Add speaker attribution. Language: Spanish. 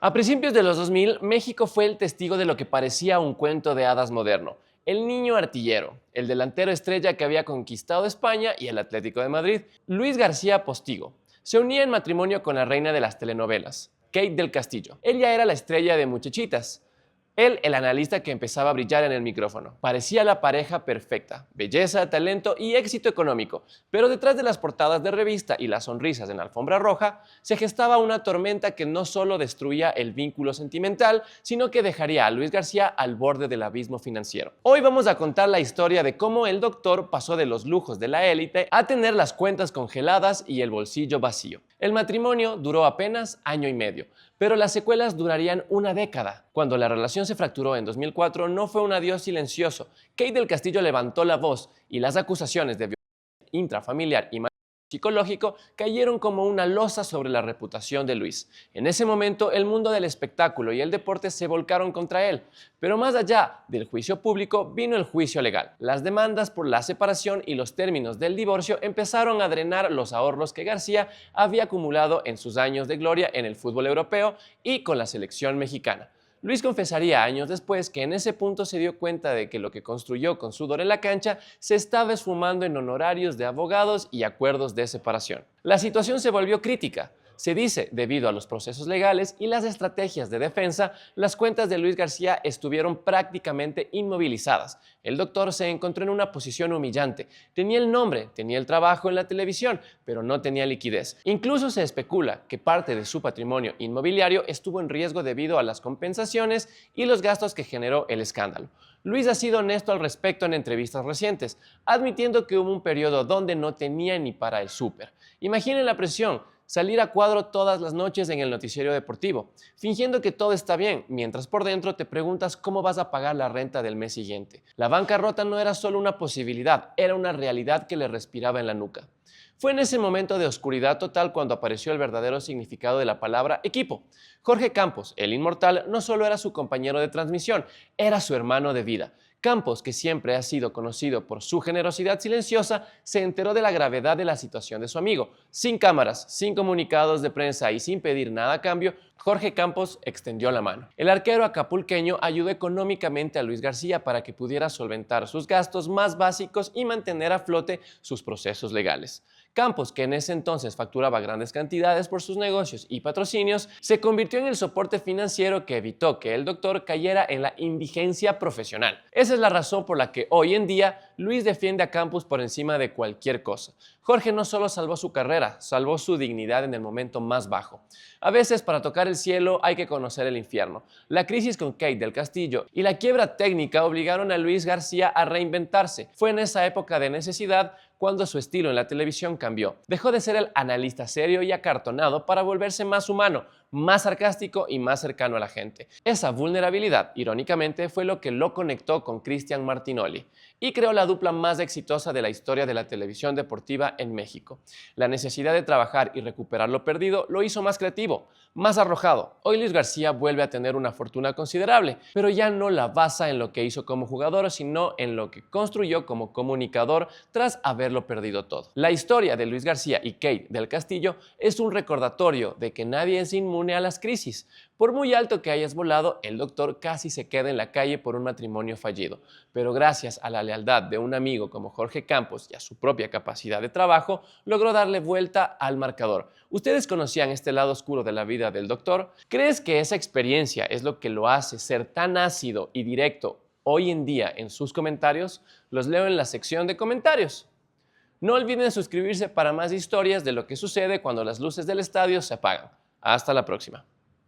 Speaker 1: A principios de los 2000, México fue el testigo de lo que parecía un cuento de hadas moderno. El niño artillero, el delantero estrella que había conquistado España y el Atlético de Madrid, Luis García Postigo, se unía en matrimonio con la reina de las telenovelas, Kate del Castillo. Ella era la estrella de Muchachitas. Él, el analista que empezaba a brillar en el micrófono. Parecía la pareja perfecta, belleza, talento y éxito económico, pero detrás de las portadas de revista y las sonrisas en la alfombra roja, se gestaba una tormenta que no solo destruía el vínculo sentimental, sino que dejaría a Luis García al borde del abismo financiero. Hoy vamos a contar la historia de cómo el doctor pasó de los lujos de la élite a tener las cuentas congeladas y el bolsillo vacío. El matrimonio duró apenas año y medio, pero las secuelas durarían una década. Cuando la relación se fracturó en 2004, no fue un adiós silencioso. Kate del Castillo levantó la voz y las acusaciones de violencia intrafamiliar y psicológico cayeron como una losa sobre la reputación de Luis. En ese momento, el mundo del espectáculo y el deporte se volcaron contra él. Pero más allá del juicio público, vino el juicio legal. Las demandas por la separación y los términos del divorcio empezaron a drenar los ahorros que García había acumulado en sus años de gloria en el fútbol europeo y con la selección mexicana. Luis confesaría años después que en ese punto se dio cuenta de que lo que construyó con sudor en la cancha se estaba esfumando en honorarios de abogados y acuerdos de separación. La situación se volvió crítica. Se dice, debido a los procesos legales y las estrategias de defensa, las cuentas de Luis García estuvieron prácticamente inmovilizadas. El doctor se encontró en una posición humillante. Tenía el nombre, tenía el trabajo en la televisión, pero no tenía liquidez. Incluso se especula que parte de su patrimonio inmobiliario estuvo en riesgo debido a las compensaciones y los gastos que generó el escándalo. Luis ha sido honesto al respecto en entrevistas recientes, admitiendo que hubo un periodo donde no tenía ni para el súper. Imaginen la presión. Salir a cuadro todas las noches en el noticiero deportivo, fingiendo que todo está bien, mientras por dentro te preguntas cómo vas a pagar la renta del mes siguiente. La bancarrota no era solo una posibilidad, era una realidad que le respiraba en la nuca. Fue en ese momento de oscuridad total cuando apareció el verdadero significado de la palabra equipo. Jorge Campos, el inmortal, no solo era su compañero de transmisión, era su hermano de vida. Campos, que siempre ha sido conocido por su generosidad silenciosa, se enteró de la gravedad de la situación de su amigo. Sin cámaras, sin comunicados de prensa y sin pedir nada a cambio, Jorge Campos extendió la mano. El arquero acapulqueño ayudó económicamente a Luis García para que pudiera solventar sus gastos más básicos y mantener a flote sus procesos legales. Campos, que en ese entonces facturaba grandes cantidades por sus negocios y patrocinios, se convirtió en el soporte financiero que evitó que el doctor cayera en la indigencia profesional. Esa es la razón por la que hoy en día Luis defiende a Campos por encima de cualquier cosa. Jorge no solo salvó su carrera, salvó su dignidad en el momento más bajo. A veces, para tocar el cielo hay que conocer el infierno. La crisis con Kate del Castillo y la quiebra técnica obligaron a Luis García a reinventarse. Fue en esa época de necesidad cuando su estilo en la televisión cambió. Dejó de ser el analista serio y acartonado para volverse más humano, más sarcástico y más cercano a la gente. Esa vulnerabilidad, irónicamente, fue lo que lo conectó con Cristian Martinoli y creó la dupla más exitosa de la historia de la televisión deportiva en México. La necesidad de trabajar y recuperar lo perdido lo hizo más creativo, más arrojado. Hoy Luis García vuelve a tener una fortuna considerable, pero ya no la basa en lo que hizo como jugador, sino en lo que construyó como comunicador tras haberlo perdido todo. La historia de Luis García y Kate del Castillo es un recordatorio de que nadie es inmune a las crisis. Por muy alto que hayas volado, el doctor casi se queda en la calle por un matrimonio fallido, pero gracias a la lealtad de un amigo como Jorge Campos y a su propia capacidad de trabajo, logró darle vuelta al marcador. ¿Ustedes conocían este lado oscuro de la vida del doctor? ¿Crees que esa experiencia es lo que lo hace ser tan ácido y directo hoy en día en sus comentarios? Los leo en la sección de comentarios. No olviden suscribirse para más historias de lo que sucede cuando las luces del estadio se apagan. Hasta la próxima.